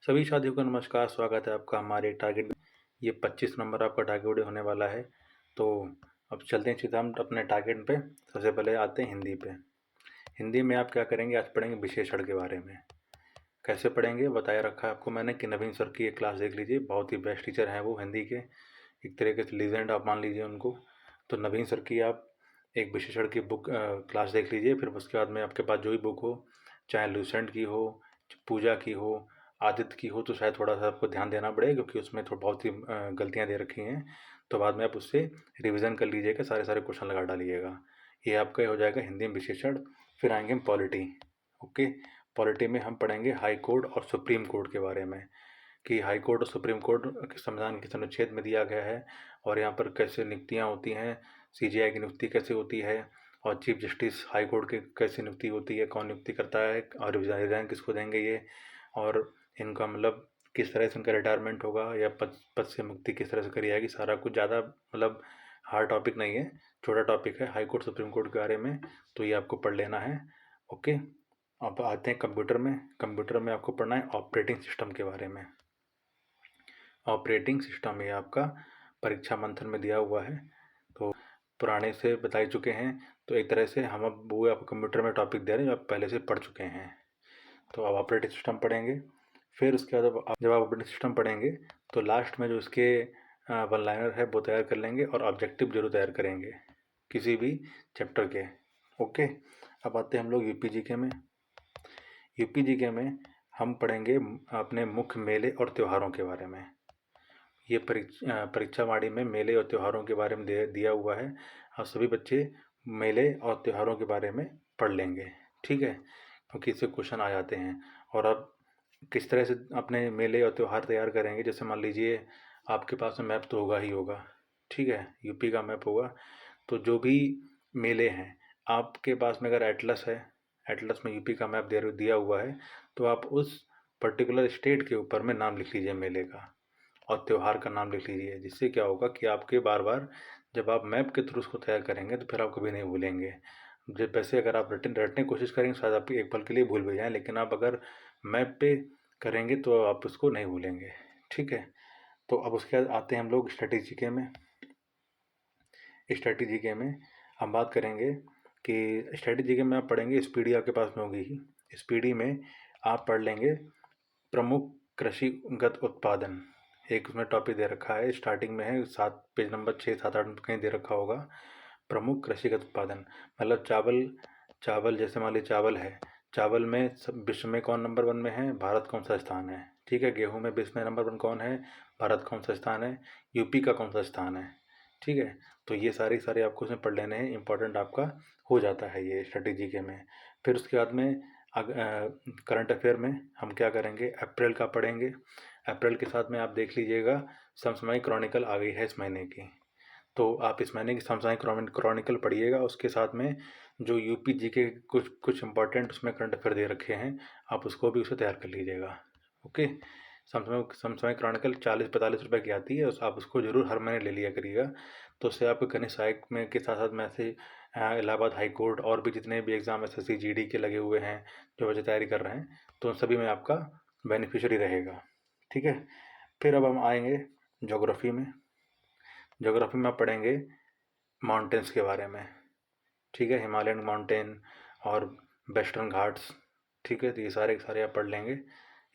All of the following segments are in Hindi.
सभी साथियों को नमस्कार, स्वागत है आपका हमारे टारगेट। ये 25 नंबर आपका टारगेट वीडियो होने वाला है। तो अब चलते हैं सीधा हम अपने टारगेट पे। सबसे पहले आते हैं हिंदी पे। हिंदी में आप क्या करेंगे, आज पढ़ेंगे विशेषण के बारे में। कैसे पढ़ेंगे बताया रखा है आपको मैंने कि नवीन सर की एक क्लास देख लीजिए, बहुत ही बेस्ट टीचर हैं वो हिंदी के, एक तरीके से लीजेंड आप मान लीजिए उनको। तो नवीन सर की आप एक विशेषण की बुक क्लास देख लीजिए। फिर उसके बाद में आपके पास जो भी बुक हो, चाहे लूसेंट की हो, पूजा की हो, आदित्य की हो, तो शायद थोड़ा सा आपको ध्यान देना पड़ेगा क्योंकि उसमें थोड़ा बहुत ही गलतियाँ दे रखी हैं। तो बाद में आप उससे रिवीजन कर लीजिएगा, सारे सारे क्वेश्चन लगा डालिएगा। ये आपका हो जाएगा हिंदी में विशेषण। फिर आएंगे हम पॉलिटी। ओके, पॉलिटी में हम पढ़ेंगे हाई कोर्ट और सुप्रीम कोर्ट के बारे में, कि हाई कोर्ट और सुप्रीम कोर्ट के संविधान किस अनुच्छेद में दिया गया है, और यहाँ पर कैसे नियुक्तियाँ होती हैं, सीजीआई की नियुक्ति कैसे होती है, और चीफ जस्टिस हाई कोर्ट के कैसे नियुक्ति होती है, कौन नियुक्ति करता है, और रिजाइन किसको देंगे ये, और इनका मतलब किस तरह से इनका रिटायरमेंट होगा या पद पद से मुक्ति किस तरह से करी जाएगी। सारा कुछ ज़्यादा मतलब हार्ड टॉपिक नहीं है, छोटा टॉपिक है हाई कोर्ट सुप्रीम कोर्ट के बारे में। तो ये आपको पढ़ लेना है। ओके, अब आते हैं कंप्यूटर में। कंप्यूटर में आपको पढ़ना है ऑपरेटिंग सिस्टम के बारे में। ऑपरेटिंग सिस्टम ये आपका परीक्षा मंथन में दिया हुआ है, तो पुराने से बता ही चुके हैं। तो एक तरह से हम अब वो आपको कंप्यूटर में टॉपिक दे रहे हैं जो आप पहले से पढ़ चुके हैं। तो अब ऑपरेटिंग सिस्टम पढ़ेंगे। फिर उसके बाद जब आप ऑपरेटिंग सिस्टम पढ़ेंगे तो लास्ट में जो इसके वन लाइनर है वो तैयार कर लेंगे, और ऑब्जेक्टिव जरूर तैयार करेंगे किसी भी चैप्टर के। ओके, अब आते हैं हम लोग यूपी जीके में। यूपी जीके में हम पढ़ेंगे अपने मुख्य मेले और त्योहारों के बारे में। ये परीक्षावाणी में मेले और त्योहारों के बारे में दिया हुआ है। आप सभी बच्चे मेले और त्योहारों के बारे में पढ़ लेंगे, ठीक है, क्योंकि इससे क्वेश्चन आ जाते हैं। और अब किस तरह से अपने मेले और त्यौहार तैयार करेंगे, जैसे मान लीजिए आपके पास में मैप तो होगा ही होगा, ठीक है, यूपी का मैप होगा। तो जो भी मेले हैं आपके पास में, अगर एटलस है, एटलस में यूपी का मैप दिया हुआ है, तो आप उस पर्टिकुलर स्टेट के ऊपर में नाम लिख लीजिए मेले का, और त्यौहार का नाम लिख लीजिए। जिससे क्या होगा कि आपके बार बार जब आप मैप के थ्रू उसको तैयार करेंगे तो फिर आप कभी नहीं भूलेंगे। जब वैसे अगर आप रटने की कोशिश करेंगे शायद आप एक पल के लिए भूल भी जाएँ, लेकिन आप अगर मैप पे करेंगे तो आप उसको नहीं भूलेंगे, ठीक है। तो अब उसके बाद आते हैं हम लोग स्ट्रेटेजी के में। स्ट्रेटेजी के में हम बात करेंगे कि स्ट्रेटेजी के में आप पढ़ेंगे, स्पीडी आपके पास में होगी ही। स्पीडी में आप पढ़ लेंगे प्रमुख कृषिगत उत्पादन। एक उसमें टॉपिक दे रखा है, स्टार्टिंग में है, 7 पेज नंबर 6 7 8 में कहीं दे रखा होगा। प्रमुख कृषिगत उत्पादन मतलब चावल। चावल जैसे मान लीजिए चावल है, चावल में विश्व में कौन नंबर 1 में है, भारत कौन सा स्थान है, ठीक है। गेहूं में विश्व में नंबर 1 कौन है, भारत कौन सा स्थान है, यूपी का कौन सा स्थान है, ठीक है। तो ये सारे सारे आपको उसमें पढ़ लेने हैं, इंपॉर्टेंट आपका हो जाता है ये स्ट्रेटेजी के में। फिर उसके बाद में करंट अफेयर में हम क्या करेंगे, अप्रैल का पढ़ेंगे। अप्रैल के साथ में आप देख लीजिएगा समसामयिक क्रॉनिकल आ गई है इस महीने की, तो आप इस महीने की समसामयिक क्रॉनिकल पढ़िएगा। उसके साथ में जो यूपी जी के कुछ कुछ इंपॉर्टेंट उसमें करंट अफेयर दे रखे हैं, आप उसको भी उसे तैयार कर लीजिएगा। ओके, समसामयिक क्रॉनिकल 40-45 रुपये की आती है, आप उसको जरूर हर महीने ले लिया करिएगा। तो उससे आपको गणित सहायक में के साथ साथ में ऐसे इलाहाबाद हाई कोर्ट और भी जितने भी एग्ज़ाम एसएससी जीडी के लगे हुए हैं जो बच्चे तैयारी कर रहे हैं, तो उन सभी में आपका बेनिफिशियरी रहेगा, ठीक है। फिर अब हम आएंगे ज्योग्राफी में। ज्योग्राफी में आप पढ़ेंगे माउंटेन्स के बारे में, ठीक है, हिमालयन माउंटेन और वेस्टर्न घाट्स, ठीक है। तो ये सारे के सारे आप पढ़ लेंगे,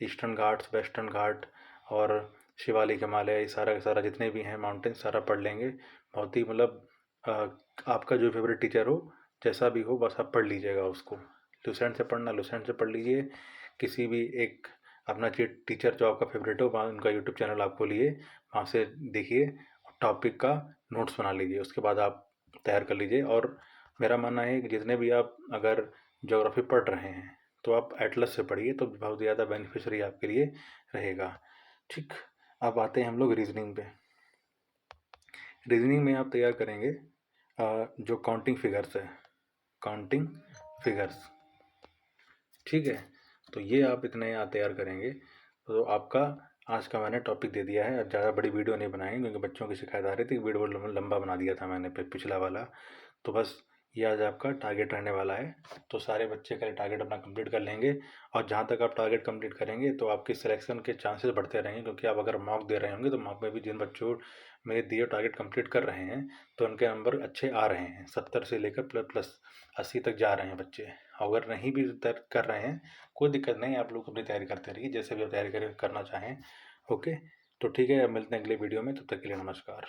ईस्टर्न घाट्स, वेस्टर्न घाट और शिवालिक हिमालय, ये सारा का सारा जितने भी हैं माउंटेन सारा पढ़ लेंगे। बहुत ही मतलब आपका जो फेवरेट टीचर हो, जैसा भी हो, बस आप पढ़ लीजिएगा उसको। लुसेंट से पढ़ना, लुसेंट से पढ़ लीजिए। किसी भी एक अपना टीचर जो आपका फेवरेट हो, वहाँ उनका यूट्यूब चैनल आप खोलिए, वहाँ से देखिए, टॉपिक का नोट्स बना लीजिए, उसके बाद आप तैयार कर लीजिए। और मेरा मानना है कि जितने भी आप अगर ज्योग्राफी पढ़ रहे हैं तो आप एटलस से पढ़िए, तो बहुत ज़्यादा बेनिफिशियरी आपके लिए रहेगा, ठीक। अब आते हैं हम लोग रीजनिंग पे। रीजनिंग में आप तैयार करेंगे जो काउंटिंग फिगर्स है, काउंटिंग फिगर्स, ठीक है। तो ये आप इतने यहाँ तैयार करेंगे तो आपका आज का मैंने टॉपिक दे दिया है। अब ज़्यादा बड़ी वीडियो नहीं बनाएंगे क्योंकि बच्चों की शिकायत आ रही थी, वीडियो लंबा बना दिया था मैंने पिछला वाला। तो बस ये आज आपका टारगेट रहने वाला है। तो सारे बच्चे कल टारगेट अपना कंप्लीट कर लेंगे, और जहाँ तक आप टारगेट कंप्लीट करेंगे तो आपकी सिलेक्शन के चांसेस बढ़ते रहेंगे, क्योंकि आप अगर मॉक दे रहे होंगे तो मॉक में भी जिन बच्चों मेरे दिए टारगेट कंप्लीट कर रहे हैं तो उनके नंबर अच्छे आ रहे हैं, 70 से लेकर प्लस प्लस 80 तक जा रहे हैं बच्चे। अगर नहीं भी कर रहे हैं कोई दिक्कत नहीं, आप लोग अपनी तैयारी करते रहिए, जैसे भी आप तैयारी करना चाहें। ओके, तो ठीक है, अब मिलते हैं अगले वीडियो में, तब तक के लिए नमस्कार।